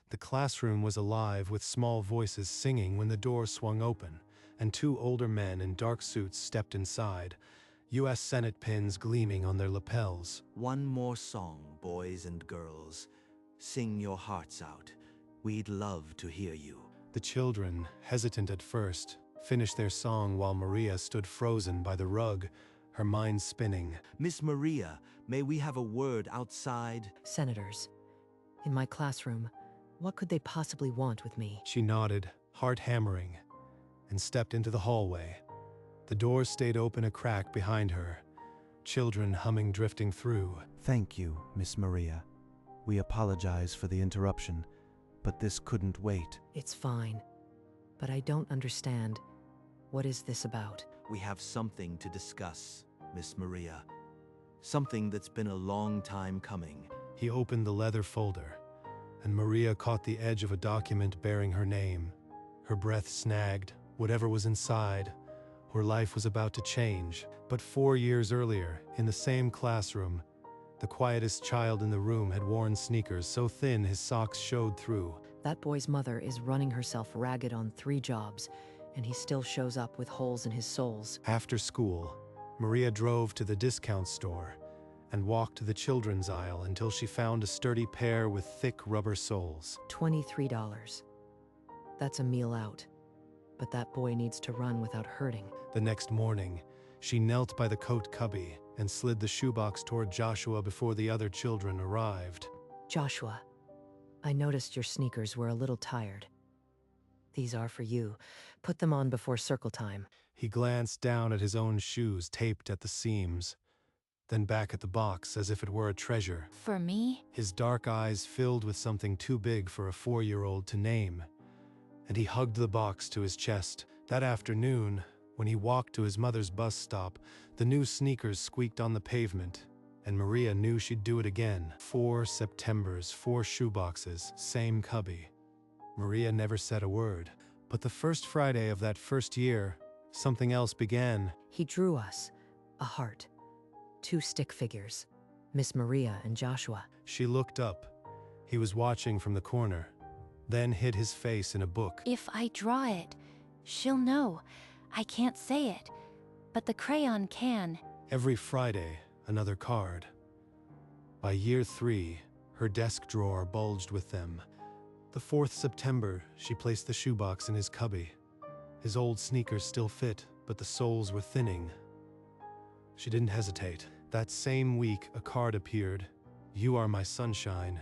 The classroom was alive with small voices singing when the door swung open, and two older men in dark suits stepped inside, U.S. Senate pins gleaming on their lapels. One more song, boys and girls. Sing your hearts out. We'd love to hear you. The children, hesitant at first, finished their song while Maria stood frozen by the rug, her mind spinning. Miss Maria, may we have a word outside? Senators. In my classroom, what could they possibly want with me? She nodded, heart hammering, and stepped into the hallway. The door stayed open a crack behind her, children humming drifting through. Thank you, Miss Maria. We apologize for the interruption, but this couldn't wait. It's fine, but I don't understand. What is this about? We have something to discuss, Miss Maria. Something that's been a long time coming. He opened the leather folder, and Maria caught the edge of a document bearing her name. Her breath snagged. Whatever was inside, her life was about to change. But 4 years earlier, in the same classroom, the quietest child in the room had worn sneakers so thin his socks showed through. That boy's mother is running herself ragged on 3 jobs, and he still shows up with holes in his soles. After school, Maria drove to the discount store and walked to the children's aisle until she found a sturdy pair with thick rubber soles. $23. That's a meal out. But that boy needs to run without hurting. The next morning, she knelt by the coat cubby and slid the shoebox toward Joshua before the other children arrived. Joshua, I noticed your sneakers were a little tired. These are for you. Put them on before circle time. He glanced down at his own shoes taped at the seams, then back at the box as if it were a treasure. For me? His dark eyes filled with something too big for a 4-year-old to name, and he hugged the box to his chest. That afternoon, when he walked to his mother's bus stop, the new sneakers squeaked on the pavement, and Maria knew she'd do it again. 4 Septembers, 4 shoeboxes, same cubby. Maria never said a word. But the first Friday of that first year, something else began. He drew us a heart, 2 stick figures, Miss Maria and Joshua. She looked up. He was watching from the corner, then hid his face in a book. If I draw it, she'll know. I can't say it, but the crayon can. Every Friday, another card. By year 3, her desk drawer bulged with them. The 4th September, she placed the shoebox in his cubby. His old sneakers still fit, but the soles were thinning. She didn't hesitate. That same week, a card appeared. "You are my sunshine."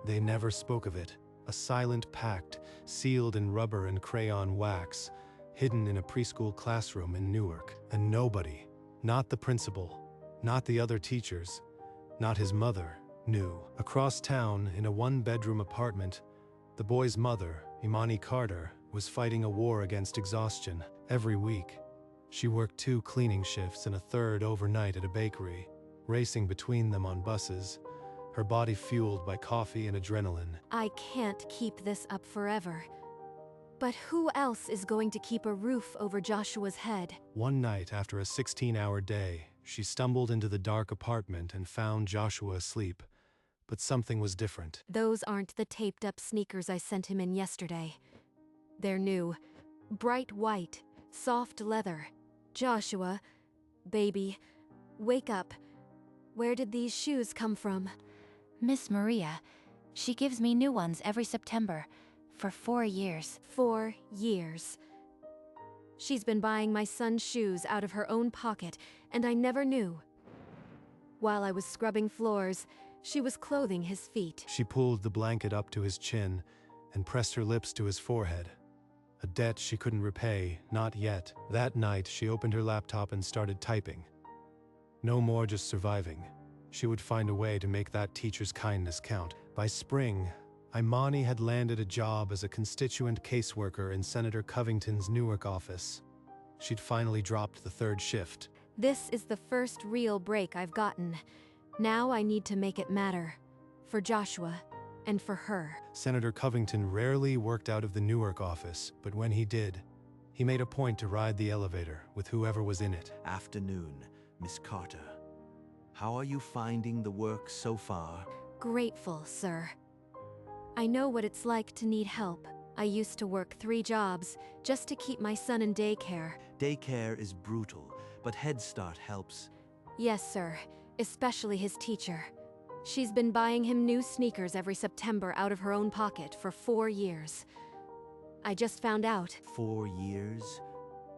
They never spoke of it. A silent pact, sealed in rubber and crayon wax, hidden in a preschool classroom in Newark. And nobody, not the principal, not the other teachers, not his mother, knew. Across town, in a 1-bedroom apartment, the boy's mother, Imani Carter, was fighting a war against exhaustion. Every week, she worked 2 cleaning shifts and a 3rd overnight at a bakery, racing between them on buses, her body fueled by coffee and adrenaline. I can't keep this up forever. But who else is going to keep a roof over Joshua's head? One night after a 16-hour day, she stumbled into the dark apartment and found Joshua asleep. But something was different. Those aren't the taped-up sneakers I sent him in yesterday. They're new. Bright white, soft leather. Joshua, baby, wake up. Where did these shoes come from? Miss Maria, she gives me new ones every September, for 4 years. 4 years. She's been buying my son's shoes out of her own pocket, and I never knew. While I was scrubbing floors, she was clothing his feet. She pulled the blanket up to his chin and pressed her lips to his forehead. A debt she couldn't repay, not yet. That night, she opened her laptop and started typing. No more just surviving. She would find a way to make that teacher's kindness count. By spring, Imani had landed a job as a constituent caseworker in Senator Covington's Newark office. She'd finally dropped the 3rd shift. This is the first real break I've gotten. Now I need to make it matter. For Joshua, and for her. Senator Covington rarely worked out of the Newark office, but when he did, he made a point to ride the elevator with whoever was in it. Afternoon, Miss Carter. How are you finding the work so far? Grateful, sir. I know what it's like to need help. I used to work 3 jobs just to keep my son in daycare. Daycare is brutal, but Head Start helps. Yes, sir. Especially his teacher. She's been buying him new sneakers every September out of her own pocket for 4 years. I just found out. 4 years?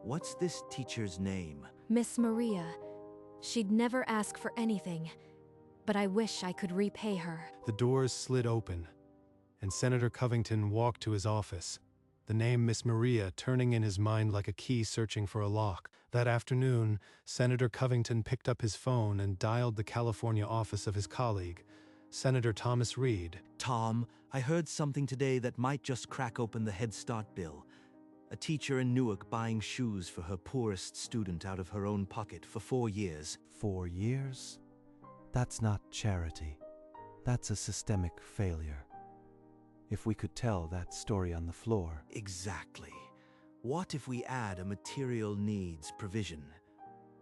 What's this teacher's name? Miss Maria. She'd never ask for anything, but I wish I could repay her. The doors slid open, and Senator Covington walked to his office, the name Miss Maria turning in his mind like a key searching for a lock. That afternoon, Senator Covington picked up his phone and dialed the California office of his colleague, Senator Thomas Reed. Tom, I heard something today that might just crack open the Head Start bill. A teacher in Newark buying shoes for her poorest student out of her own pocket for 4 years. 4 years? That's not charity. That's a systemic failure. If we could tell that story on the floor. Exactly. What if we add a material needs provision?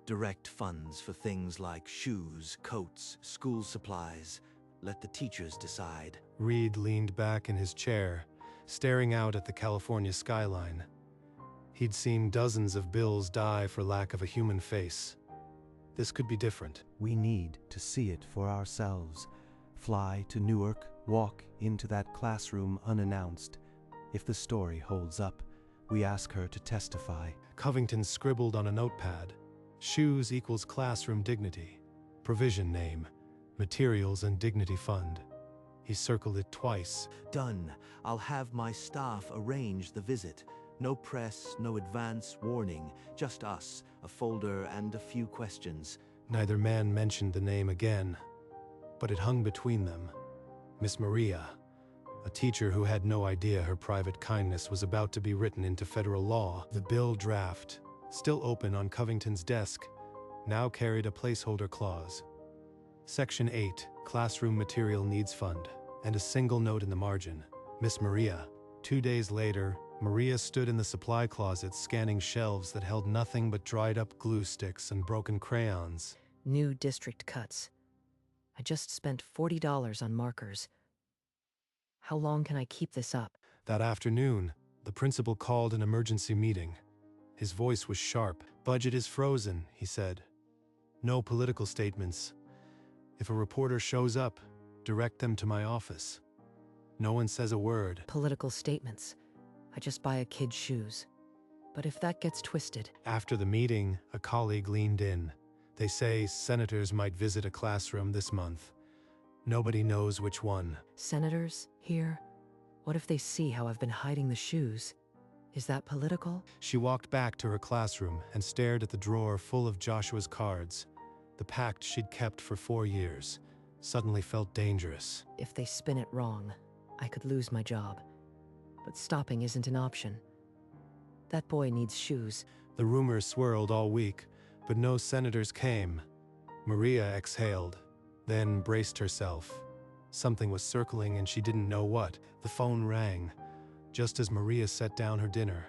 Direct funds for things like shoes, coats, school supplies. Let the teachers decide. Reed leaned back in his chair, staring out at the California skyline. He'd seen dozens of bills die for lack of a human face. This could be different. We need to see it for ourselves. Fly to Newark, walk into that classroom unannounced. If the story holds up, we ask her to testify. Covington scribbled on a notepad. Shoes equals classroom dignity. Provision name, materials and dignity fund. He circled it twice. Done. I'll have my staff arrange the visit. No press, no advance warning, just us, a folder and a few questions. Neither man mentioned the name again, but it hung between them. Miss Maria, a teacher who had no idea her private kindness was about to be written into federal law. The bill draft, still open on Covington's desk, now carried a placeholder clause. Section 8, Classroom Material Needs Fund, and a single note in the margin. Miss Maria. 2 days later, Maria stood in the supply closet scanning shelves that held nothing but dried-up glue sticks and broken crayons. New district cuts. I just spent $40 on markers. How long can I keep this up? That afternoon, the principal called an emergency meeting. His voice was sharp. "Budget is frozen," he said. "No political statements. If a reporter shows up, direct them to my office. No one says a word." Political statements. I just buy a kid's shoes. But if that gets twisted... After the meeting, a colleague leaned in. "They say senators might visit a classroom this month. Nobody knows which one." Senators? Here? What if they see how I've been hiding the shoes? Is that political? She walked back to her classroom and stared at the drawer full of Joshua's cards. The pact she'd kept for 4 years suddenly felt dangerous. If they spin it wrong, I could lose my job. But stopping isn't an option. That boy needs shoes. The rumors swirled all week, but no senators came. Maria exhaled, then braced herself. Something was circling and she didn't know what. The phone rang, just as Maria set down her dinner.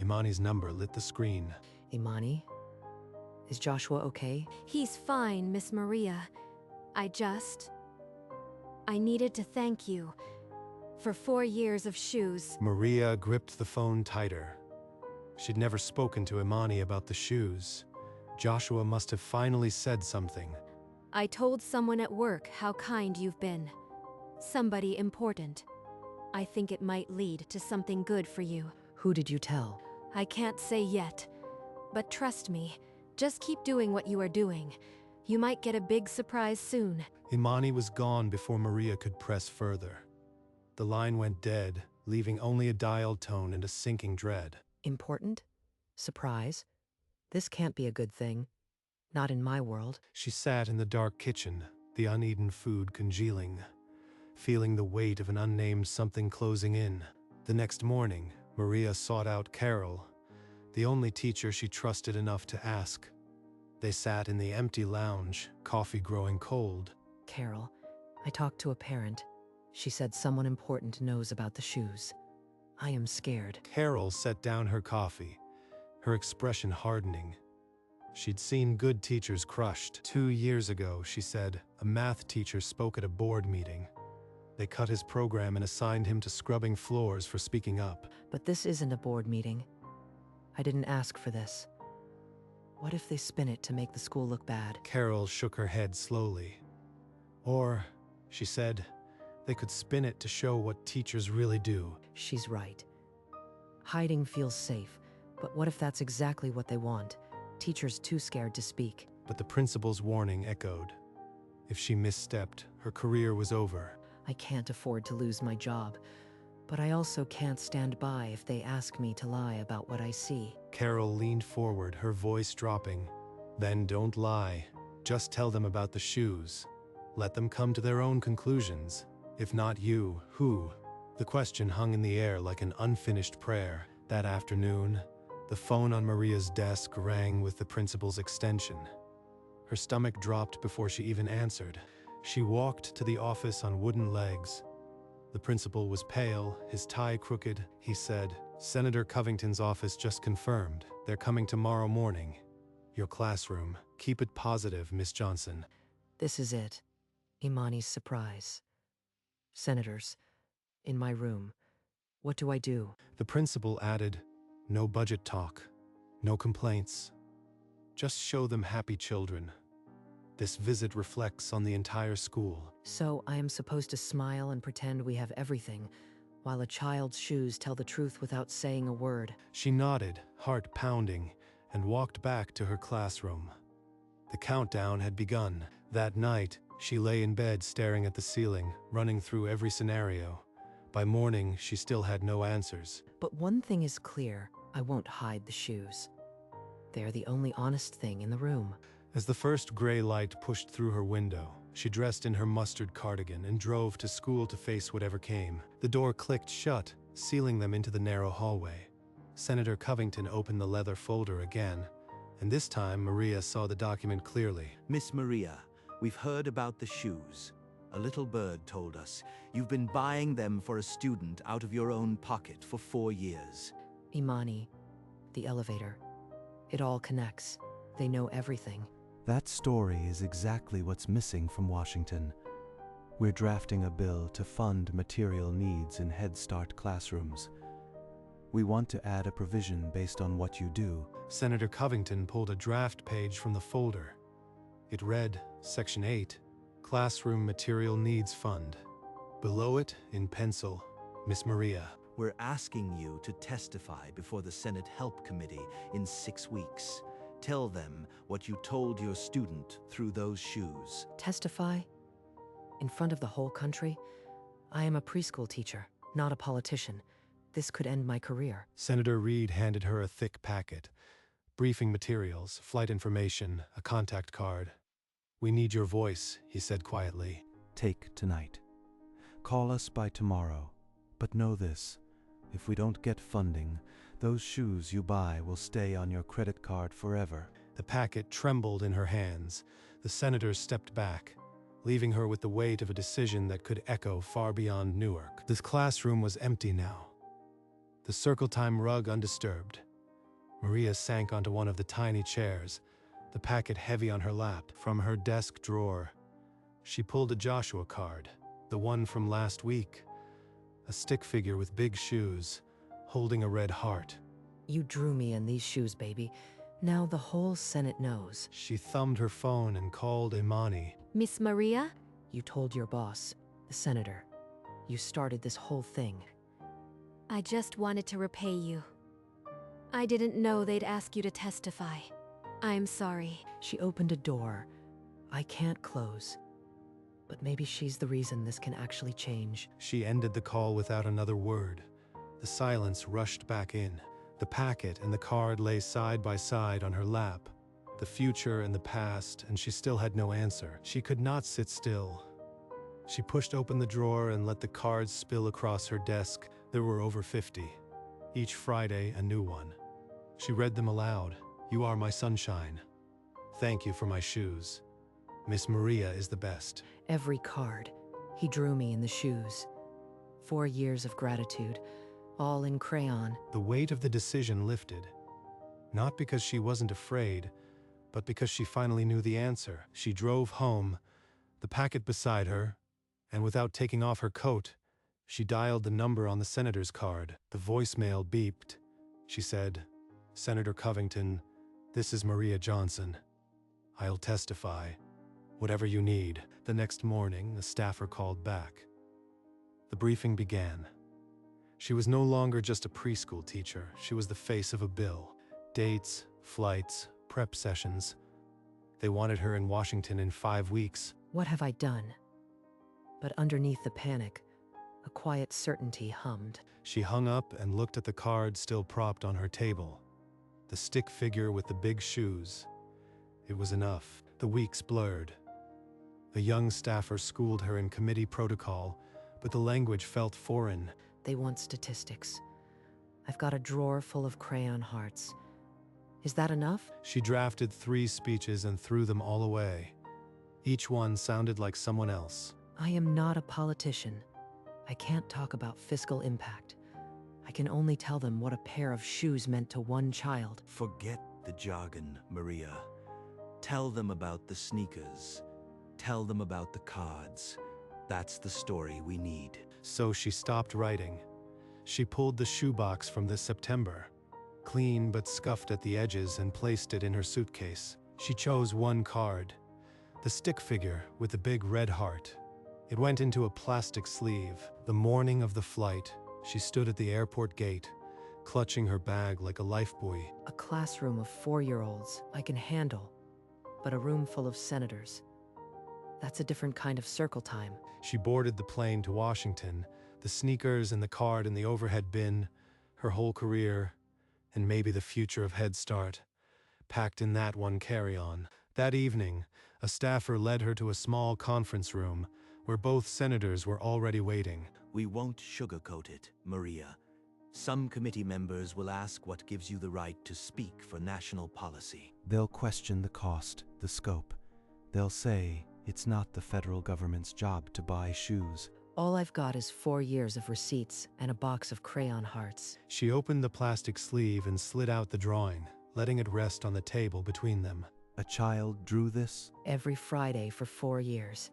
Imani's number lit the screen. Imani? Is Joshua okay? He's fine, Miss Maria. I needed to thank you for 4 years of shoes. Maria gripped the phone tighter. She'd never spoken to Imani about the shoes. Joshua must have finally said something. I told someone at work how kind you've been. Somebody important. I think it might lead to something good for you. Who did you tell? I can't say yet. But trust me, just keep doing what you are doing. You might get a big surprise soon. Imani was gone before Maria could press further. The line went dead, leaving only a dialed tone and a sinking dread. Important? Surprise? This can't be a good thing. Not in my world. She sat in the dark kitchen, the uneaten food congealing, feeling the weight of an unnamed something closing in. The next morning, Maria sought out Carol, the only teacher she trusted enough to ask. They sat in the empty lounge, coffee growing cold. Carol, I talked to a parent. She said someone important knows about the shoes. I am scared. Carol set down her coffee, her expression hardening. She'd seen good teachers crushed. 2 years ago, she said, a math teacher spoke at a board meeting. They cut his program and assigned him to scrubbing floors for speaking up. But this isn't a board meeting. I didn't ask for this. What if they spin it to make the school look bad? Carol shook her head slowly. Or, she said, they could spin it to show what teachers really do. She's right. Hiding feels safe, but what if that's exactly what they want? Teachers too scared to speak. But the principal's warning echoed. If she misstepped, her career was over. I can't afford to lose my job, but I also can't stand by if they ask me to lie about what I see. Carol leaned forward, her voice dropping. Then don't lie. Just tell them about the shoes. Let them come to their own conclusions. If not you, who? The question hung in the air like an unfinished prayer. That afternoon, the phone on Maria's desk rang with the principal's extension. Her stomach dropped before she even answered. She walked to the office on wooden legs. The principal was pale, his tie crooked. He said, "Senator Covington's office just confirmed. They're coming tomorrow morning. Your classroom. Keep it positive, Miss Johnson." This is it. Imani's surprise. Senators, in my room. What do I do? The principal added, "No budget talk. No complaints. Just show them happy children. This visit reflects on the entire school." So I am supposed to smile and pretend we have everything, while a child's shoes tell the truth without saying a word. She nodded, heart pounding, and walked back to her classroom. The countdown had begun. That night, she lay in bed staring at the ceiling, running through every scenario. By morning, she still had no answers. But one thing is clear, I won't hide the shoes. They're the only honest thing in the room. As the first gray light pushed through her window, she dressed in her mustard cardigan and drove to school to face whatever came. The door clicked shut, sealing them into the narrow hallway. Senator Covington opened the leather folder again, and this time Maria saw the document clearly. Miss Maria, we've heard about the shoes. A little bird told us you've been buying them for a student out of your own pocket for 4 years. Imani, the elevator. It all connects. They know everything. That story is exactly what's missing from Washington. We're drafting a bill to fund material needs in Head Start classrooms. We want to add a provision based on what you do. Senator Covington pulled a draft page from the folder. It read, Section 8, Classroom Material Needs Fund. Below it, in pencil, Miss Maria. We're asking you to testify before the Senate Help Committee in 6 weeks. Tell them what you told your student through those shoes. Testify? In front of the whole country? I am a preschool teacher, not a politician. This could end my career. Senator Reed handed her a thick packet. Briefing materials, flight information, a contact card. "We need your voice," he said quietly. Take tonight. Call us by tomorrow. But know this, if we don't get funding, those shoes you buy will stay on your credit card forever. The packet trembled in her hands. The senator stepped back, leaving her with the weight of a decision that could echo far beyond Newark. This classroom was empty now. The circle-time rug undisturbed. Maria sank onto one of the tiny chairs, the packet heavy on her lap. From her desk drawer, she pulled a Joshua card, the one from last week. A stick figure with big shoes, holding a red heart. You drew me in these shoes, baby. Now the whole Senate knows. She thumbed her phone and called Imani. Miss Maria? You told your boss, the senator. You started this whole thing. I just wanted to repay you. I didn't know they'd ask you to testify. I'm sorry. She opened a door I can't close. But maybe she's the reason this can actually change. She ended the call without another word. The silence rushed back in. The packet and the card lay side by side on her lap. The future and the past, and she still had no answer. She could not sit still. She pushed open the drawer and let the cards spill across her desk. There were over 50. Each Friday, a new one. She read them aloud. "You are my sunshine. Thank you for my shoes. Miss Maria is the best." Every card. He drew me in the shoes. 4 years of gratitude, all in crayon. The weight of the decision lifted. Not because she wasn't afraid, but because she finally knew the answer. She drove home, the packet beside her, and without taking off her coat, she dialed the number on the senator's card. The voicemail beeped. She said, "Senator Covington, this is Maria Johnson. I'll testify. Whatever you need." The next morning, a staffer called back. The briefing began. She was no longer just a preschool teacher. She was the face of a bill. Dates, flights, prep sessions. They wanted her in Washington in 5 weeks. What have I done? But underneath the panic, a quiet certainty hummed. She hung up and looked at the card still propped on her table. The stick figure with the big shoes. It was enough. The weeks blurred. A young staffer schooled her in committee protocol, but the language felt foreign. They want statistics. I've got a drawer full of crayon hearts. Is that enough? She drafted 3 speeches and threw them all away. Each one sounded like someone else. I am not a politician. I can't talk about fiscal impact. I can only tell them what a pair of shoes meant to one child. Forget the jargon, Maria. Tell them about the sneakers. Tell them about the cards. That's the story we need. So she stopped writing. She pulled the shoebox from this September, clean but scuffed at the edges, and placed it in her suitcase. She chose one card, the stick figure with the big red heart. It went into a plastic sleeve. The morning of the flight, she stood at the airport gate, clutching her bag like a lifebuoy. A classroom of 4-year-olds I can handle, but a room full of senators. That's a different kind of circle time. She boarded the plane to Washington, the sneakers and the card in the overhead bin, her whole career, and maybe the future of Head Start, packed in that one carry-on. That evening, a staffer led her to a small conference room where both senators were already waiting. We won't sugarcoat it, Maria. Some committee members will ask what gives you the right to speak for national policy. They'll question the cost, the scope. They'll say it's not the federal government's job to buy shoes. All I've got is 4 years of receipts and a box of crayon hearts. She opened the plastic sleeve and slid out the drawing, letting it rest on the table between them. A child drew this? Every Friday for 4 years.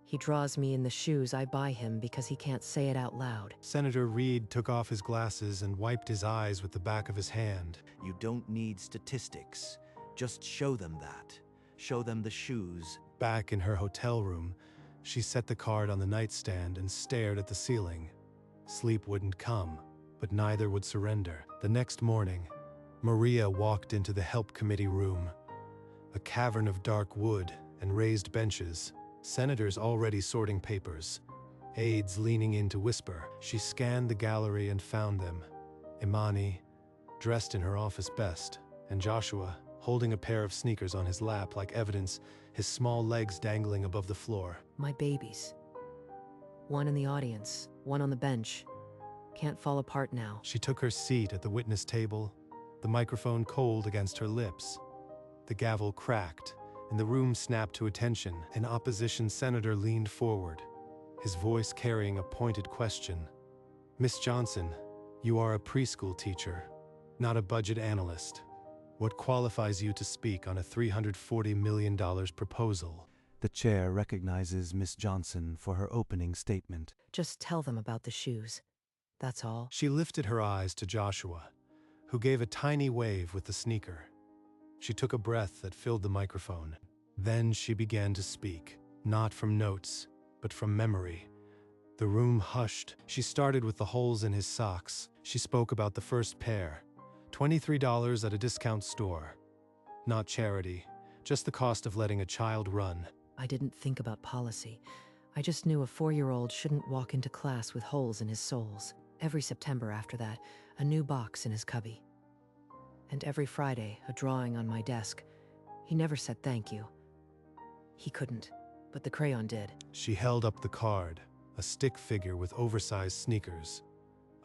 He draws me in the shoes I buy him because he can't say it out loud. Senator Reed took off his glasses and wiped his eyes with the back of his hand. You don't need statistics. Just show them that. Show them the shoes. Back in her hotel room, she set the card on the nightstand and stared at the ceiling. Sleep wouldn't come, but neither would surrender. The next morning, Maria walked into the help committee room. A cavern of dark wood and raised benches. Senators already sorting papers. Aides leaning in to whisper. She scanned the gallery and found them. Imani, dressed in her office best, and Joshua, holding a pair of sneakers on his lap like evidence, his small legs dangling above the floor. My babies. One in the audience, one on the bench. Can't fall apart now. She took her seat at the witness table, the microphone cold against her lips. The gavel cracked, and the room snapped to attention. An opposition senator leaned forward, his voice carrying a pointed question. "Miss Johnson, you are a preschool teacher, not a budget analyst. What qualifies you to speak on a $340 million proposal?" The chair recognizes Miss Johnson for her opening statement. Just tell them about the shoes. That's all. She lifted her eyes to Joshua, who gave a tiny wave with the sneaker. She took a breath that filled the microphone. Then she began to speak, not from notes, but from memory. The room hushed. She started with the holes in his socks. She spoke about the first pair, $23 at a discount store. Not charity, just the cost of letting a child run. I didn't think about policy. I just knew a 4-year-old shouldn't walk into class with holes in his soles. Every September after that, a new box in his cubby. And every Friday, a drawing on my desk. He never said thank you. He couldn't, but the crayon did. She held up the card, a stick figure with oversized sneakers,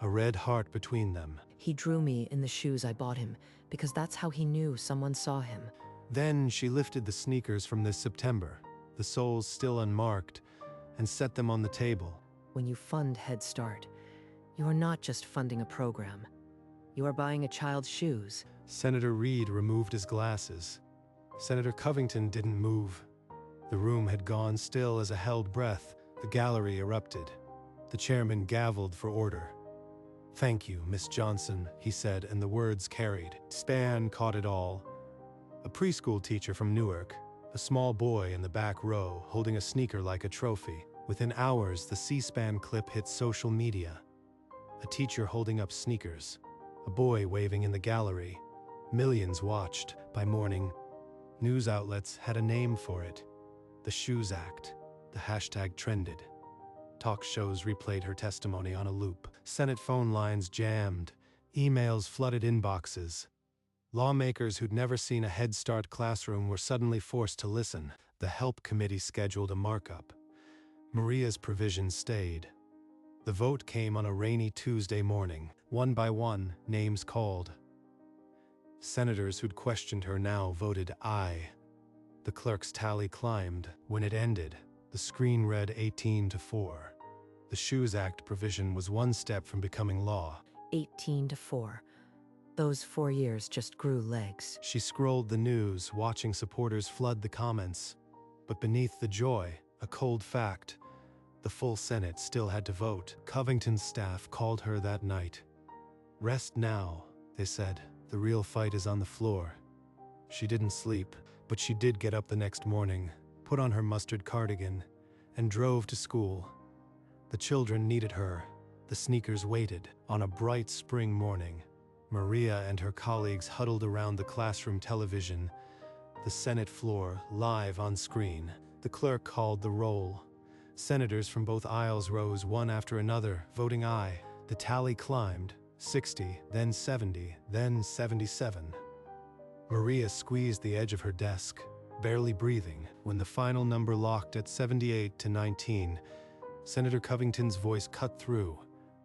a red heart between them. He drew me in the shoes I bought him, because that's how he knew someone saw him. Then she lifted the sneakers from this September, the soles still unmarked, and set them on the table. When you fund Head Start, you are not just funding a program. You are buying a child's shoes. Senator Reed removed his glasses. Senator Covington didn't move. The room had gone still as a held breath. The gallery erupted. The chairman gavelled for order. "Thank you, Miss Johnson," he said, and the words carried. Span caught it all. A preschool teacher from Newark, a small boy in the back row holding a sneaker like a trophy. Within hours, the C-SPAN clip hit social media. A teacher holding up sneakers, a boy waving in the gallery. Millions watched. By morning, news outlets had a name for it. The Shoes Act. The hashtag trended. Talk shows replayed her testimony on a loop. Senate phone lines jammed. Emails flooded inboxes. Lawmakers who'd never seen a Head Start classroom were suddenly forced to listen. The Help Committee scheduled a markup. Maria's provision stayed. The vote came on a rainy Tuesday morning. One by one, names called. Senators who'd questioned her now voted aye. The clerk's tally climbed. When it ended, the screen read 18-4. The Shoes Act provision was one step from becoming law. 18-4. Those 4 years just grew legs. She scrolled the news, watching supporters flood the comments. But beneath the joy, a cold fact. The full Senate still had to vote. Covington's staff called her that night. "Rest now," they said. "The real fight is on the floor." She didn't sleep, but she did get up the next morning, put on her mustard cardigan, and drove to school. The children needed her. The sneakers waited. On a bright spring morning, Maria and her colleagues huddled around the classroom television, the Senate floor live on screen. The clerk called the roll. Senators from both aisles rose one after another, voting aye. The tally climbed, 60, then 70, then 77. Maria squeezed the edge of her desk, barely breathing. When the final number locked at 78-19, Senator Covington's voice cut through.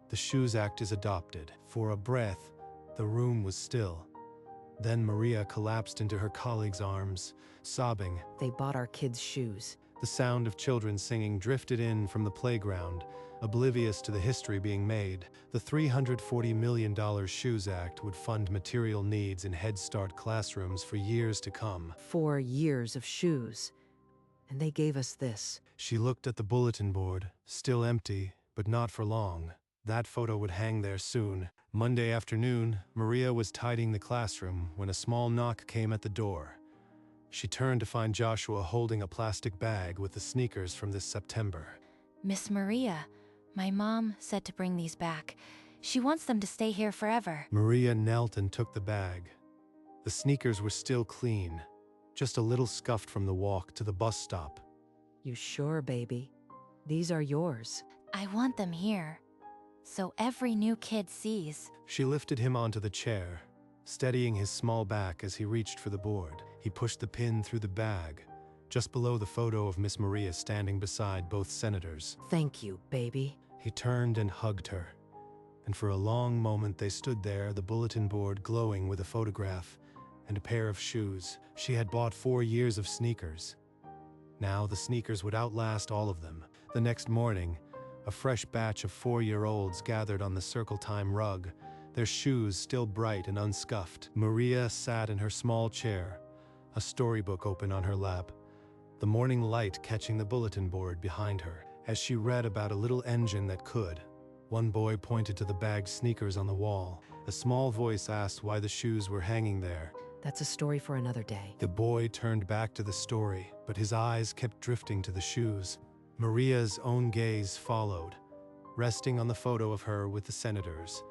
"The Shoes Act is adopted." For a breath, the room was still. Then Maria collapsed into her colleague's arms, sobbing. They bought our kids shoes. The sound of children singing drifted in from the playground, oblivious to the history being made. The $340 million Shoes Act would fund material needs in Head Start classrooms for years to come. 4 years of shoes. And they gave us this. She looked at the bulletin board, still empty, but not for long. That photo would hang there soon. Monday afternoon, Maria was tidying the classroom when a small knock came at the door. She turned to find Joshua holding a plastic bag with the sneakers from this September. Miss Maria, my mom said to bring these back. She wants them to stay here forever. Maria knelt and took the bag. The sneakers were still clean, just a little scuffed from the walk to the bus stop. You sure, baby? These are yours. I want them here, so every new kid sees. She lifted him onto the chair, steadying his small back as he reached for the board. He pushed the pin through the bag, just below the photo of Miss Maria standing beside both senators. Thank you, baby. He turned and hugged her, and for a long moment they stood there, the bulletin board glowing with a photograph and a pair of shoes. She had bought 4 years of sneakers. Now the sneakers would outlast all of them. The next morning, a fresh batch of 4-year-olds gathered on the Circle Time rug, their shoes still bright and unscuffed. Maria sat in her small chair, a storybook open on her lap, the morning light catching the bulletin board behind her. As she read about a little engine that could, one boy pointed to the bagged sneakers on the wall. A small voice asked why the shoes were hanging there. That's a story for another day. The boy turned back to the story, but his eyes kept drifting to the shoes. Maria's own gaze followed, resting on the photo of her with the senators.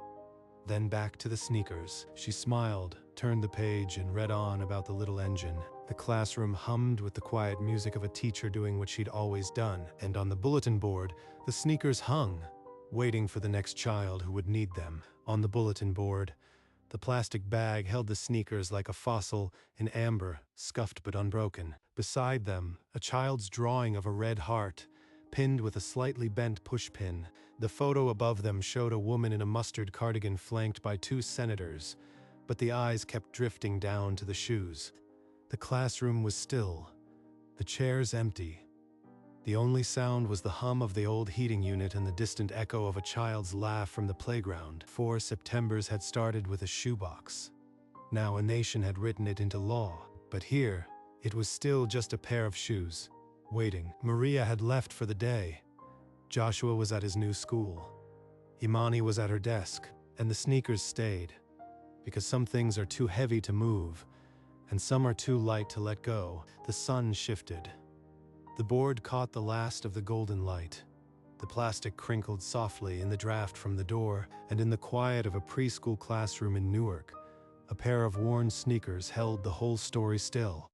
Then back to the sneakers. She smiled, turned the page, and read on about the little engine. The classroom hummed with the quiet music of a teacher doing what she'd always done. And on the bulletin board, the sneakers hung, waiting for the next child who would need them. On the bulletin board, the plastic bag held the sneakers like a fossil in amber, scuffed but unbroken. Beside them, a child's drawing of a red heart, pinned with a slightly bent pushpin. The photo above them showed a woman in a mustard cardigan flanked by 2 senators, but the eyes kept drifting down to the shoes. The classroom was still, the chairs empty. The only sound was the hum of the old heating unit and the distant echo of a child's laugh from the playground. 4 Septembers had started with a shoebox. Now a nation had written it into law, but here, it was still just a pair of shoes, waiting. Maria had left for the day, Joshua was at his new school. Imani was at her desk, and the sneakers stayed, because some things are too heavy to move, and some are too light to let go. The sun shifted. The board caught the last of the golden light. The plastic crinkled softly in the draft from the door, and in the quiet of a preschool classroom in Newark, a pair of worn sneakers held the whole story still.